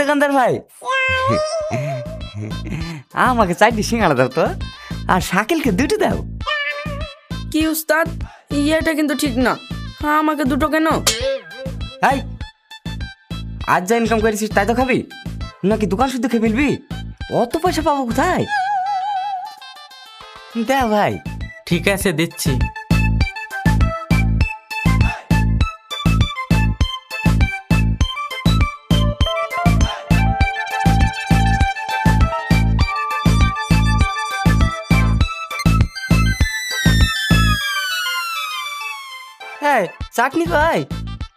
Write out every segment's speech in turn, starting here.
দোকানদার ভাই, আমাকে 4টি সিঙ্গাড়া দাও তো, আর শাকিলকে 2টি দাও। কি উস্তাদ, এটা কিন্তু ঠিক না, আমাকে 2টো কেন? এই, আজ যা ইনকাম করেছিস তাই তো খাবি, নাকি দোকান শুদ্ধ খেয়ে ফেলবি? অত পয়সা পাবো কোথায়? দে ভাই। ঠিক আছে, দিচ্ছি। হ্যাঁ, চাটনি কই?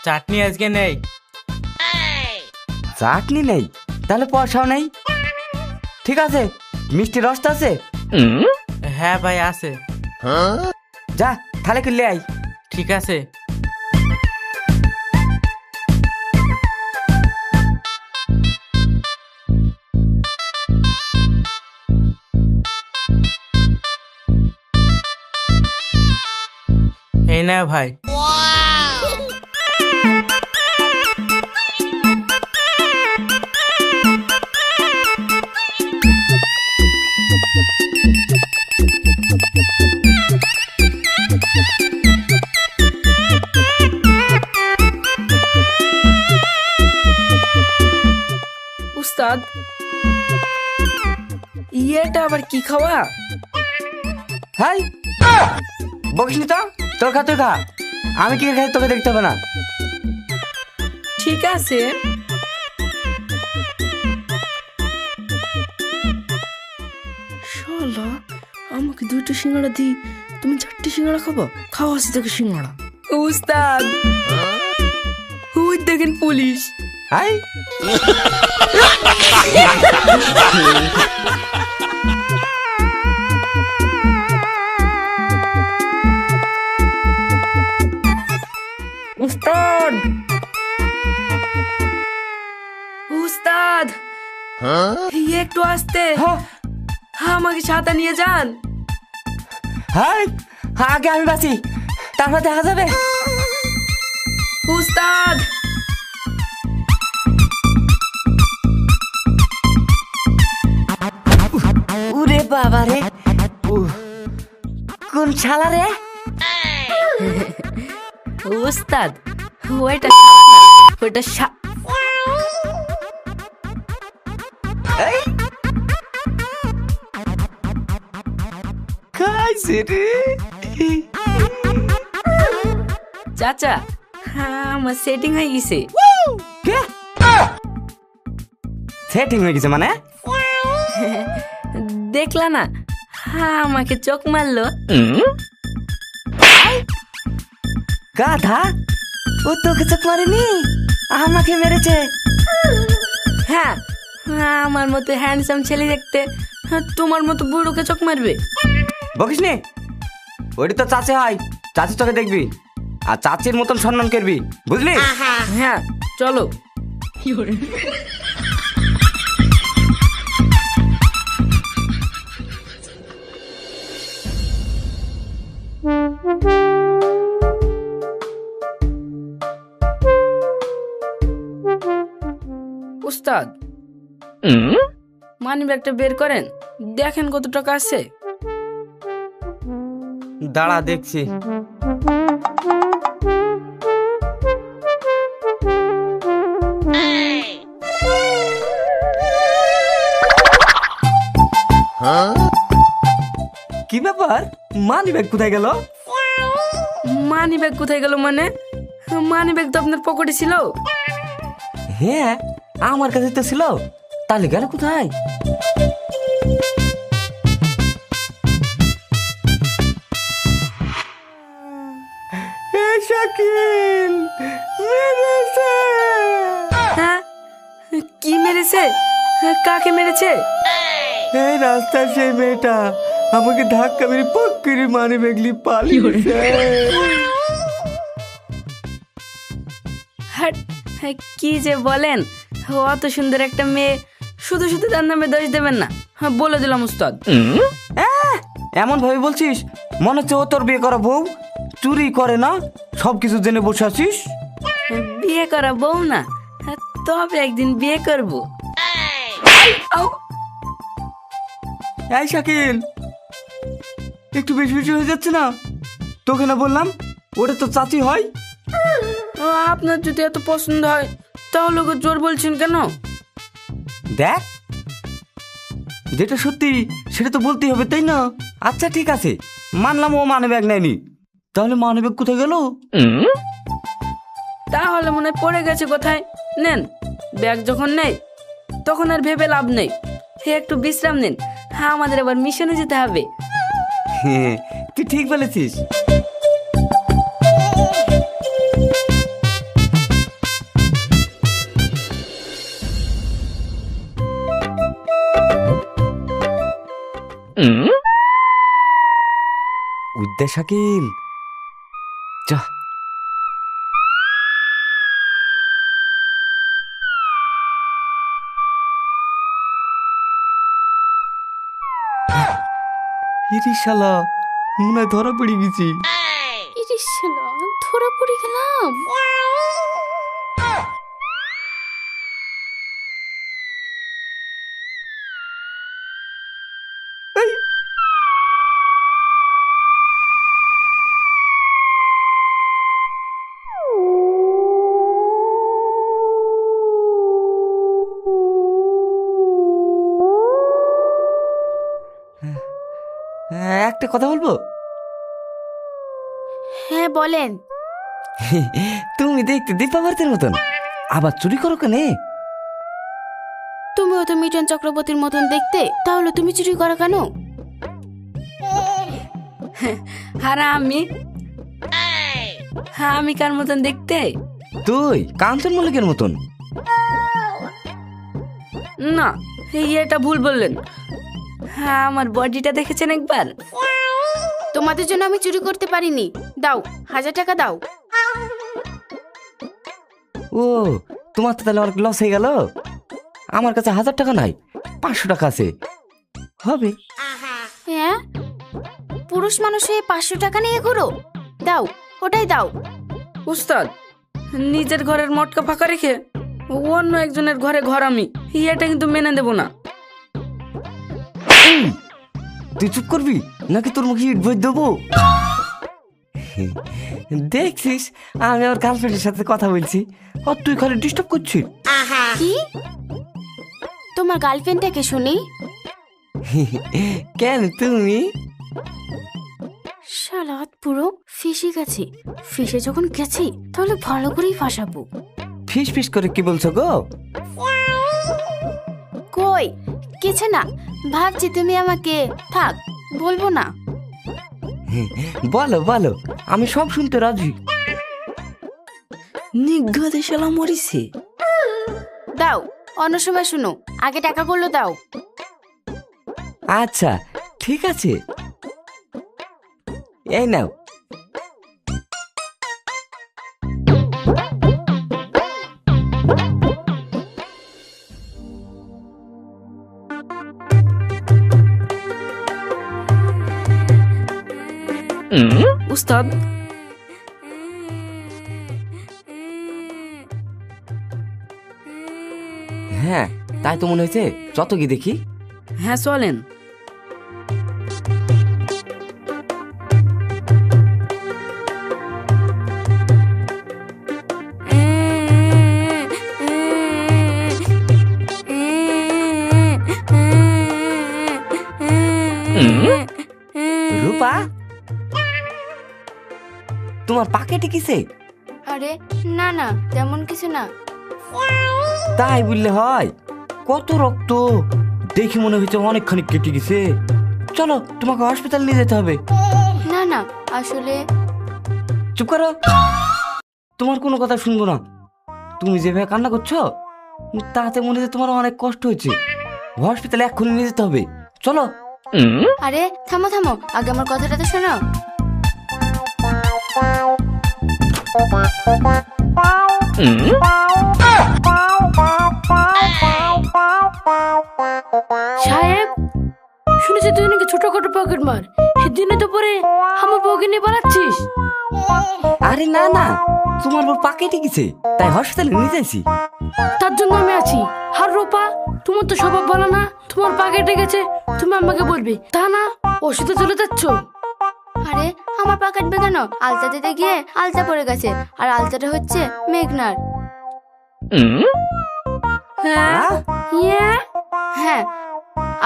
চাটনি আজকে নেই। চাটনি নেই, তাহলে পয়সাও নেই। ঠিক আছে, মিষ্টি রসটা আছে? হ্যাঁ ভাই, আছে। যা তাহলে কিনলে আই। ঠিক আছে। এই না ভাই। উস্তাদ, এটা আবার কি খাওয়া? হাই, বকিস নি তো, তোর খা তুই খা, আমি কি খাই তোকে দেখতে হবে না। ঠিক আছে। শালা, আমাকে 2টো সিঙ্গাড়া দি, তুমি 4টি সিঙ্গাড়া খাবো? খাওয়া আছে তোকে সিঙ্গাড়া। উস্তাদ, ওই দেখেন পুলিশ। হাই, উস্তাদ, উস্তাদ, একটু আসতে, আমাকে ছাতা নিয়ে যান। হাই, আগে আমি বাঁচি, তারপর দেখা যাবে। উস্তাদ, উরে বাবা রে, কোন শালা রে? উস্তাদ, ওইটা ওইটা খাইছে রে। চাচা, আমার সেটিং হয়ে গেছে। কে সেটিং হয়ে গেছে মানে? দেখলা না, আমাকে চোখ মারলো। গাধা, ও তোকে চোখ মারেনি, আমাকে মেরেছে। হ্যাঁ, আমার মতো হ্যান্ডসাম ছেলে দেখতে তোমার মতো বুড়োকে চোখ মারবে? বকিস নি, ওইটা তো চাচি হয়, চাচি তোকে দেখবি, আর চাচির মতন সম্মান করবি, বুঝলি? হ্যাঁ, চলো। উস্তাদ, মানি ব্যাগটা বের করেন, দেখেন কত টাকা আছে। দাঁড়া দেখছি। কি ব্যাপার, মানি ব্যাগ কোথায় গেল? মানি ব্যাগ কোথায় গেল মানে? মানি ব্যাগ তো আপনার পকেটে ছিল। হ্যাঁ, আমার কাছে তো ছিল, তাহলে গেল কোথায়? শাকিল মেরেছে। হ্যাঁ, কি মেরেছে? কাকে মেরেছে? এই রাস্তার সেই মেয়েটা আমাকে ধাক্কা মেরে পক্কিরি মানি বেগলি পালিয়েছে। হ্যাঁ, কি যে বলেন, অত সুন্দর একটা মেয়ে, শুধু শুধু তার নামে দোষ দেবেন না। হ্যাঁ, বলে দিলাম উস্তাদ। এমন ভাবে বলছিস মনে হচ্ছে ও তোর বিয়ে করা বউ, চুরি করে না, সবকিছু জেনে বসে আছিস। বিয়ে করা বউ না, তবে একদিন বিয়ে করব। এই শাকিল, একটু বেশি বেশি হয়ে যাচ্ছে না? তোকে না বললাম ওটা তো চাচি হয়। আপনার যদি এত পছন্দ হয় তাহলে ওকে জোর বলছেন কেন? দেখ, যেটা সত্যি সেটা তো বলতেই হবে, তাই না? আচ্ছা ঠিক আছে, মানলাম ও মানি ব্যাগ নেয়নি, তাহলে মানি ব্যাগ কোথায় গেল? তাহলে মনে হয় পড়ে গেছে কোথায়। নেন, ব্যাগ যখন নেই তখন আর ভেবে লাভ নেই। একটু বিশ্রাম নিন, হ্যাঁ আমাদের আবার মিশনে যেতে হবে। হ্যাঁ, তুই ঠিক বলেছিস। উদ্দে শাকিল, যা। ইরে শালা, মনে হয় ধরা পড়ে গেছি। ইরে শালা, ধরা পড়ে গেলাম। হ্যাঁ, একটা কথা বলবো? হ্যাঁ বলেন। তুমি দেখতে দীপাবর্তের মতন, আবার চুরি করো কেনে? তুমিও তো মিঠুন চক্রবর্তীর মতন দেখতে, তাহলে তুমি চুরি করো কেন? আর আমি কার মতন দেখতে? তুই কাঞ্চন মল্লিকের মতন। না, এটা ভুল বললেন। হ্যাঁ, আমার বডিটা দেখেছেন একবার? তোমাদের জন্য আমি চুরি করতে পারিনি। দাও, 1000 টাকা দাও। ও, তোমার তো তাহলে অনেক লস হয়ে গেল। আমার কাছে 1000 টাকা নাই, 500 টাকা আছে, হবে? হ্যাঁ, পুরুষ মানুষ হয়ে 500 টাকা নিয়ে ঘুরো? দাও, ওটাই দাও। উস্তাদ, নিজের ঘরের মটকা ফাঁকা রেখে অন্য একজনের ঘরে ঘর আমি, এটা কিন্তু মেনে দেব না। তুই চুপ করবি নাকি তোর মুখে ইট বই দেবো? দেখছিস, আমি আমার গার্লফ্রেন্ডের সাথে কথা বলছি আর তুই খালি ডিস্টার্ব করছিস। কি? তোমার গার্লফ্রেন্ডটাকে শুনি? কেন তুমি? শালাত পুরো ফেসে গেছে। ফেসে যখন গেছি তাহলে ভালো করেই ফাঁসাবো। ফিস ফিস করে কি বলছো গো? কই কিছু না, ভাবছি তুমি আমাকে থাক বলবো না। বলো বলো, আমি সব শুনতে রাজি। নিঘাতে শালা মরিছে। দাও, অন্য সময় শুনো, আগে টাকাগুলো দাও। আচ্ছা ঠিক আছে, এই নাও। উস্তাদ, হ্যাঁ তাই তো মনে হয়েছে, যত কি দেখি। হ্যাঁ চলেন। রূপা, তোমার পাকেটে কিসে? আরে না না, তেমন কিছু না। তাই বললে হয়? কত রক্ত, দেখি মনে হচ্ছে অনেকখানি কেটে গেছে। চলো, তোমাকে হসপিটাল নিয়ে যেতে হবে। না না, আসলে। চুপ করো, তোমার কোনো কথা শুনবো না। তুমি যেভাবে কান্না করছো তাতে মনে হচ্ছে তোমার অনেক কষ্ট হয়েছে। হসপিটালে এক্ষুনি নিয়ে যেতে হবে, চলো। আরে থামো থামো, আগে আমার কথাটা তো শোনো। সাহেব, শুনেছি তুই নাকি ছোটখাটো পকেট মার, সেদিনে তো পরে আমার বউকে নিয়ে পালাচ্ছিস। আরে না না, তোমার বউ পাকেটে গেছে তাই হসপিটালে নিয়ে যাইছি। তার জন্য আমি আছি। আর রূপা, তোমার তো স্বভাব ভালো না, তোমার পা কেটে গেছে, তুমি আমাকে বলবে, তা না ওষুধে চলে যাচ্ছ। আরে আমার পা কাটবে কেন? আলতা দিতে গিয়ে আলতা পড়ে গেছে, আর আলতাটা হচ্ছে মেঘনার। হ্যাঁ ইয়ে হ্যাঁ,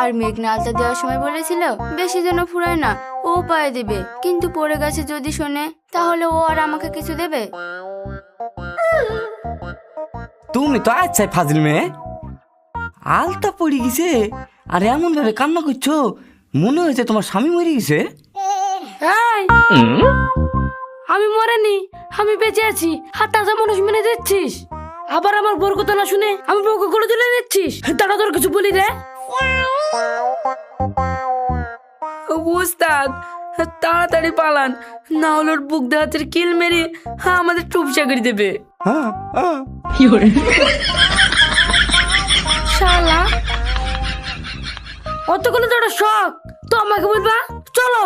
আর মেঘনা আলতা দেওয়ার সময় বলেছিল বেশি যেন ফুরায় না, ও পায়ে দেবে, কিন্তু পড়ে গেছে যদি শোনে তাহলে ও আর আমাকে কিছু দেবে? তুমি তো আচ্ছা ফাজিল মেয়ে, আলতা পড়ে গেছে আর এমন ভাবে কান্না করছো, মনে হয়েছে তোমার স্বামী মরে গেছে। এই, আমি মরেনি, আমি বেঁচে আছি। আর তাজা মানুষ মেনে দিচ্ছিস, আবার আমার বোর কথা না শুনে আমি বউকে করে তুলে নিচ্ছিস। দাঁড়া, তোর কিছু বলি রে। উস্তাদ, তাড়াতাড়ি পালান, না হলে ওর বুক দেহাতের কিল মেরে আমাদের টুপসা করে দেবে। শালা, অতগুলো তো একটা শখ, তো আমাকে বলবা চলো।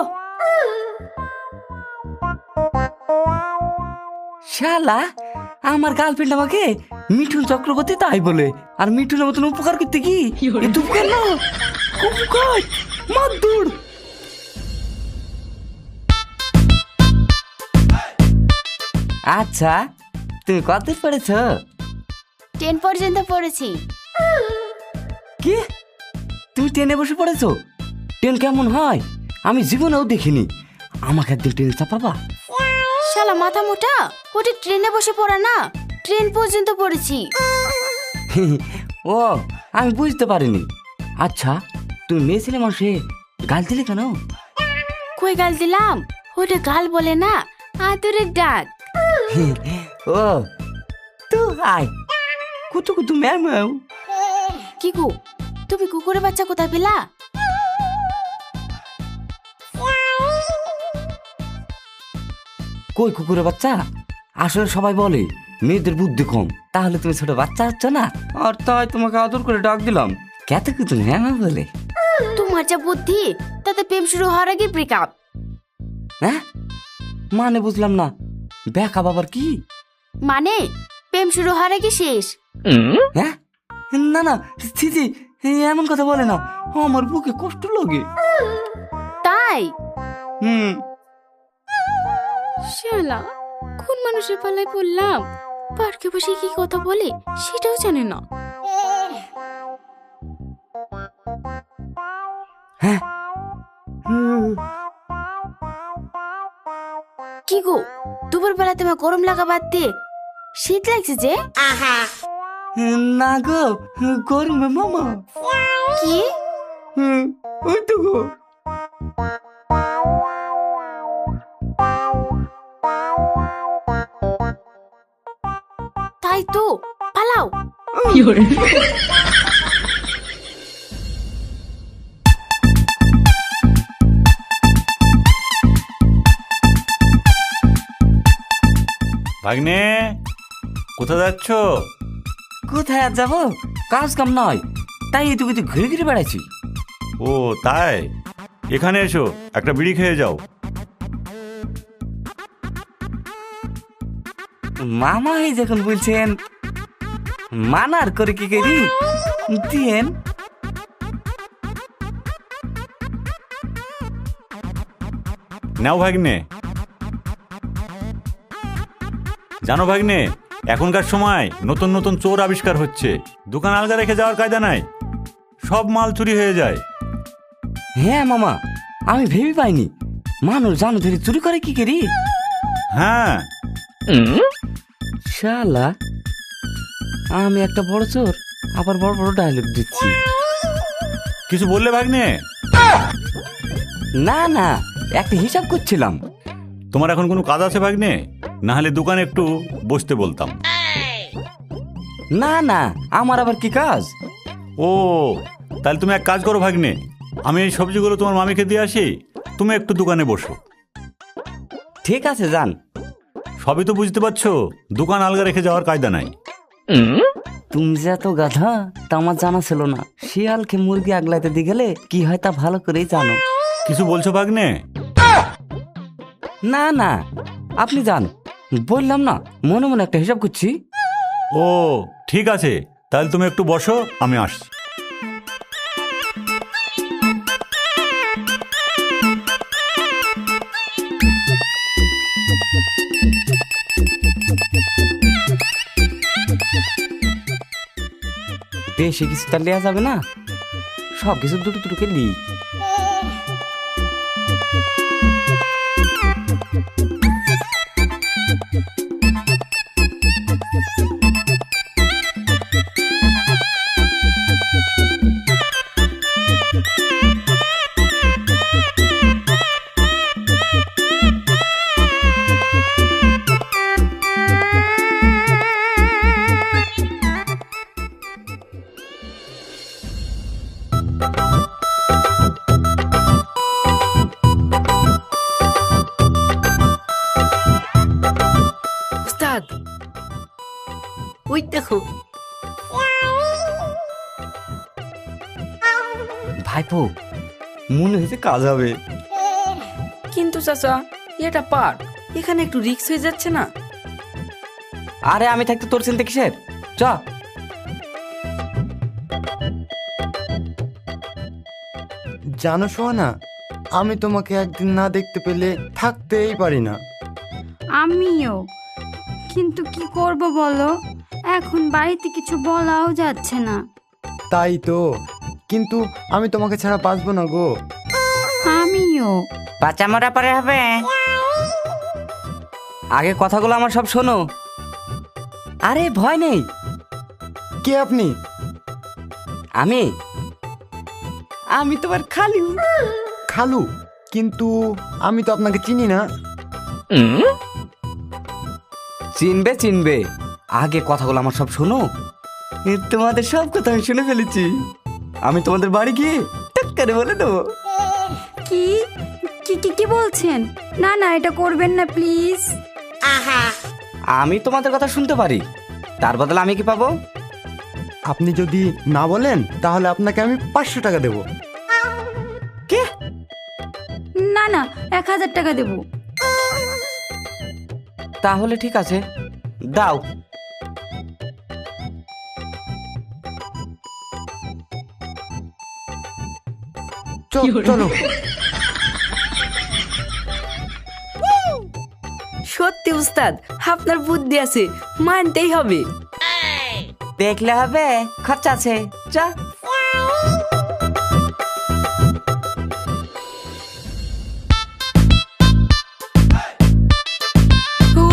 শালা, আমার গার্লফ্রেন্ড আমাকে মিঠুন চক্রবর্তী তাই বলে, আর মিঠুনের মতন উপকার করতে কি এ তো উপকার না, উপকার মাদুর। আচ্ছা, তুমি কত পড়েছ? 10 পর্যন্ত পড়েছি। কি, তুমি ট্রেনে বসে পড়েছো? ট্রেন কেমন হয় আমি জীবনেও দেখিনি, আমাকে একদিন ট্রেনে চাপাবা? শালা মাথা মোটা, ওটা ট্রেনে বসে পড়া না, ট্রেন পর্যন্ত পড়েছি। ও, আমি বুঝতে পারিনি। আচ্ছা, তুমি মেয়ে ছেলে মানুষে গাল দিলে কেন? কই গাল দিলাম? ওটা গাল বলে না, আদরের ডাক। ও তো হাই, কুতু কুতু ম্যাও ম্যাও। কি গো, তুমি কুকুরের বাচ্চা কোথায় পেলা? কই কুকুরের বাচ্চা? আসলে সবাই বলে মেয়েদের বুদ্ধি কম, তাহলে তুমি ছোট বাচ্চা হচ্ছ না, আর তাই তোমাকে আদর করে ডাক দিলাম। কেতে কুতু ম্যাও বলে। তোমার যা বুদ্ধি, তাতে প্রেম শুরু হওয়ার আগে ব্রেকআপ। হ্যাঁ মানে বুঝলাম না, ব্যাকা বাবার কি মানে প্রেম শুরু হওয়ার আগে শেষ। হ্যাঁ? না না, ছিছি, এমন কথা বলে না, আমার বুকে কষ্ট লাগে। তাই? হুম। শালা, কোন মানুষের পাল্লায় পড়লাম, পার্কে বসে কি কথা বলে সেটাও জানে না। হ্যাঁ। কি গো, দুপুর বেলা তোমার গরম লাগা বাদ দিয়ে শীত লাগছে যে? না গো, গরমে মামা। কি? ওই তো গো। তাই তো, পালাও। ভাগ্নে, কোথায় যাচ্ছ? কোথায় আর যাবো, কাজ কাম নয়, তাই এটুকু ঘুরে ঘুরে বেড়াচ্ছি। ও তাই, এখানে এসো, একটা বিড়ি খেয়ে যাও। মামা এই যখন বলছেন, মানার করে কি করি দিয়েন। নাও ভাগ্নে। জানো ভাগ্নে, এখনকার সময় নতুন নতুন চোর আবিষ্কার হচ্ছে, দোকান আলগা রেখে যাওয়ার কায়দা নাই, সব মাল চুরি হয়ে যায়। হ্যাঁ মামা, আমি ভেবে পাইনি মানুষ জানো ধরে চুরি করে কি করি। হ্যাঁ, শালা, আমি একটা বড় চোর, আবার বড় বড় ডায়লগ দিচ্ছি। কিছু বললে ভাগ্নে? না না, একটা হিসাব করছিলাম। তোমার এখন কোনো কাজ আছে ভাগ্নে? না হলে দোকানে একটু বসতে বলতাম। না না, আমার আবার কি কাজ? ও, তাহলে তুমি এক কাজ করো ভাগ্নে, আমি এই সবজিগুলো তোমার মামিকে দিয়ে আসি, তুমি একটু দোকানে বসো। ঠিক আছে, যান। সবই তো বুঝতে পারছো, দোকান আলগা রেখে যাওয়ার কায়দা নাই। তুমি যে এত গাধা তা আমার জানা ছিল না। শিয়ালকে মুরগি আগলাইতে দিয়ে গেলে কি হয় তা ভালো করেই জানো। কিছু বলছো ভাগ্নে? না না, আপনি যান, বললাম না মনে মনে একটা হিসাব করছি। ও ও ঠিক আছে, তাহলে তুমি একটু বসো, আমি আসছি। বেশি কিছু তার নেওয়া যাবে না, সব কিছু দুটো দুটো করে নিই। উস্তাদ, ওই দেখো। ভাইপো, মনে হয়েছে কাজ হবে। কিন্তু চাচা, এটা পার্ক, এখানে একটু রিস্ক হয়ে যাচ্ছে না? আরে আমি থাকতে তোর চিন্তা কিসের, চ। জানো সোহানা, আমি তোমাকে একদিন না দেখতে পেলে থাকতেই পারি না। আমিও, কিন্তু কি করব বলো, এখন বাড়িতে কিছু বলাও যাচ্ছে না। তাই তো, কিন্তু আমি তোমাকে ছাড়া বাঁচবো না গো। আমিও। বাচ্চা মরা পরে হবে, আগে কথাগুলো আমার সব শোনো। আরে ভয় নেই। কে আপনি? আমি আমি তোমার খালু। খালু? কিন্তু আমি তো আপনাকে চিনি না। চিনবে চিনবে, আগে কথাগুলো আমার সব শোনো। তোমাদের সব কথা আমি শুনে ফেলেছি, আমি তোমাদের বাড়ি গিয়ে টাক্কারে বলে দেবো। কি কি কি কি বলছেন? না না, এটা করবেন না প্লিজ। আমি তোমাদের কথা শুনতে পারি, তার বদলে আমি কি পাবো? আপনি যদি না বলেন তাহলে আপনাকে আমি 500 টাকা দেবো। কে? না না, 1000 টাকা দেবো। তাহলে ঠিক আছে, দাও। চলো। সত্যি উস্তাদ, আপনার বুদ্ধি আছে, মানতেই হবে। দেখলে হবে, খরচা আছে, যা।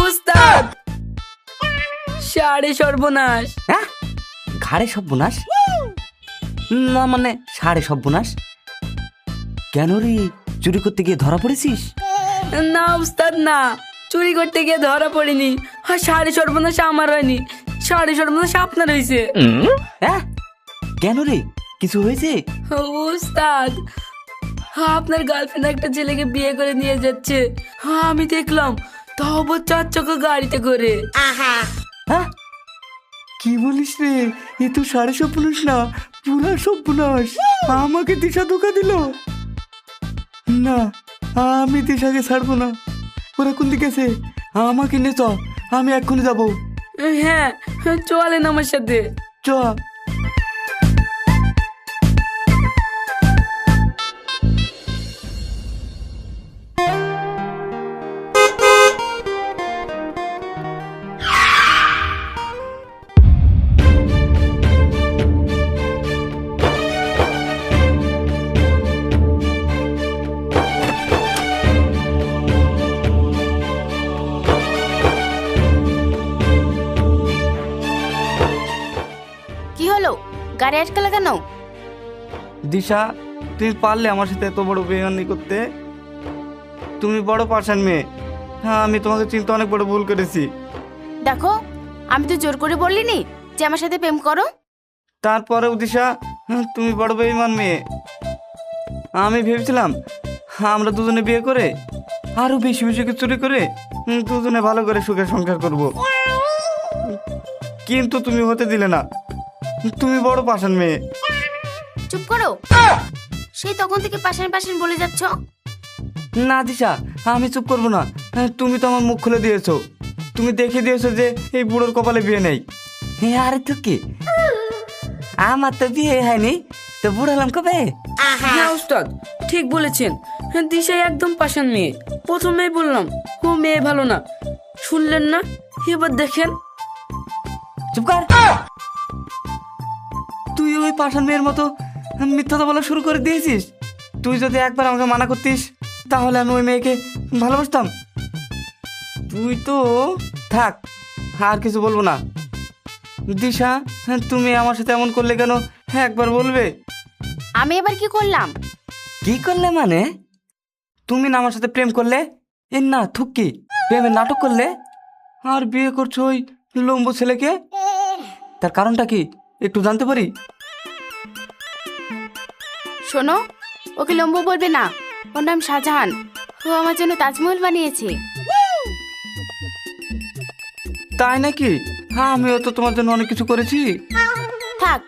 উস্তাদ, সাড়ে সর্বনাশ। হ্যাঁ, ঘাড়ে সর্বনাশ? না মানে সাড়ে সর্বনাশ কেন রে? চুরি করতে গিয়ে ধরা পড়েছিস? না উস্তাদ না, চুরি করতে গিয়ে ধরা পড়িনি। আর সাড়ে সর্বনাশ আমার হয়নি, সাড়ে সর্বনাশ আপনার হয়েছে। হ্যাঁ, কেন রে, কিছু হয়েছে? উস্তাদ, আপনার গার্লফ্রেন্ড একটা ছেলেকে বিয়ে করে নিয়ে যাচ্ছে, আমি দেখলাম, তাও আবার 4 চাকা গাড়িতে করে। হ্যাঁ, কি বলিস রে? এ তো সাড়ে সর্বনাশ না, পুরা সর্বনাশ। আমাকে দিশা ধোকা দিল। না, আমি দিশাকে ছাড়বো না। ওরা কোন দিকে আছে? আমাকে নে, চ, আমি এক্ষুনি যাবো। হ্যাঁ, চলেন আমার সাথে। চ। কি হলো, গাড়ি আটকালে কেন? দিশা, তুমি পারলে আমার সাথে এত বড় বেয়ানি করতে? তুমি বড় পার্সন মেয়ে, হ্যাঁ আমি তোমাকে চিনতে অনেক বড় ভুল করেছি। দেখো, আমি তো জোর করে বললিনি যে আমার সাথে প্রেম করো। তারপরেও দিশা, তুমি বড় বেঈমান মেয়ে। আমি ভেবেছিলাম আমরা দুজনে বিয়ে করে আরো বেশি বেশি করে চুরি করে দুজনে ভালো করে সুখে সংসার করব, কিন্তু তুমি হতে দিলে না। তুমি বড় পাষাণ মেয়ে। চুপ করো, সেই তখন থেকে পাশান পাশান বলে যাচ্ছ। না দিশা, আমি চুপ করবো না। তুমি তো আমার মুখ খুলে দিয়েছো, তুমি দেখিয়ে দিয়েছো যে এই বুড়োর কপালে বিয়ে নেই। আরে তো কি, আমার তো বিয়ে হয়নি, তো বুড়ালাম কবে? হ্যাঁ উস্তাদ, ঠিক বলেছেন। দিশা একদম পাষাণ মেয়ে। প্রথমেই বললাম ও মেয়ে ভালো না, শুনলেন না? এবার দেখেন। চুপ কর। তুই ওই পাষাণ মেয়ের মতো মিথ্যা তো বলা শুরু করে দিয়েছিস। তুই যদি একবার আমাকে মানা করতিস তাহলে আমি ওই মেয়েকে ভালোবাসতাম। তুই তো থাক, আর কিছু বলবো না। দিশা, তুমি আমার সাথে এমন করলে কেন একবার বলবে? আমি এবার কি করলাম? কি করলে মানে? তুমি না আমার সাথে প্রেম করলে, এর না থুকি প্রেমের নাটক করলে, আর বিয়ে করছো ওই লম্বু ছেলেকে। তার কারণটা কি একটু জানতে পারি? শোনো, ওকে লম্বু বলবে না, ওর নাম শাহজাহান। ও আমার জন্য তাজমহল বানিয়েছে। তাই নাকি? হ্যাঁ, আমিও তো তোমার জন্য অনেক কিছু করেছি। থাক,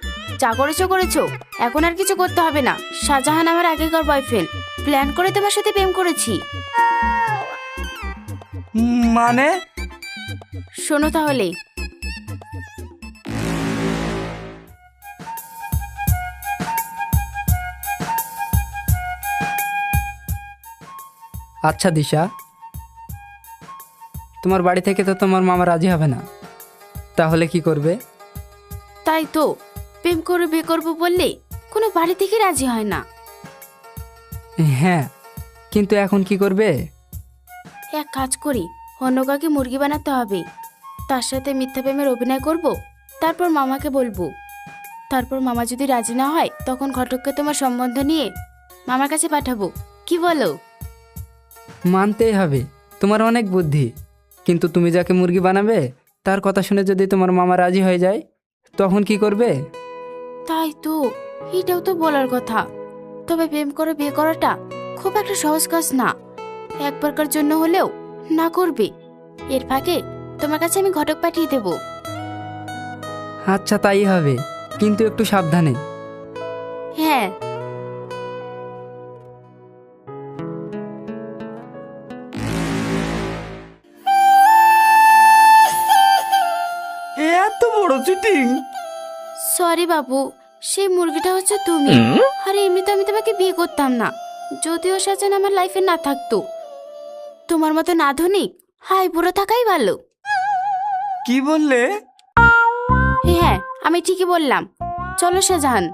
যা করেছো করেছো, এখন আর কিছু করতে হবে না। শাহজাহান আমার আগেকার বয়ফ্রেন্ড, প্ল্যান করে তোমার সাথে প্রেম করেছি। মানে? শোনো তাহলে, আচ্ছা দিশা, তোমার বাড়ি থেকে তো তোমার মামা রাজি হবে না, তাহলে কি করবে? তাই তো প্রেম করে বিয়ে করবো বললে কোনো বাড়ি থেকে রাজি হয় না। হ্যাঁ, কিন্তু এখন কি করবে? এক কাজ করি, অন্য কাউকে মুরগি বানাতে হবে, তার সাথে মিথ্যা প্রেমের অভিনয় করব, তারপর মামাকে বলবো। তারপর মামা যদি রাজি না হয় তখন ঘটককে তোমার সম্বন্ধ নিয়ে মামার কাছে পাঠাবো। কি বলো? মানতেই হবে, তোমার অনেক বুদ্ধি। কিন্তু তুমি যাকে মুরগি বানাবে তার কথা শুনে যদি তোমার মামা রাজি হয়ে যায় তখন কি করবে? তাই তো, এটাও তো বলার কথা। তবে প্রেম করে বিয়ে করাটা খুব একটা সহজ কাজ না। একবারকার জন্য হলেও না করবে। এর ফাঁকে তোমার কাছে আমি ঘটক পাঠিয়ে দেব। আচ্ছা তাই হবে, কিন্তু একটু সাবধানে। হ্যাঁ। এত বড় চিটিং! সরি বাবু, সেই মুরগিটা হচ্ছে তুমি। আর এমনিতে আমি তোমাকে বিয়ে করতাম না, যদিও শাহজাহান আমার লাইফে না থাকতো। তোমার মতন আধুনিক হাই বুড়ো থাকাই ভালো। কি বললে? হ্যাঁ, আমি ঠিকই বললাম। চলো শাহজাহান।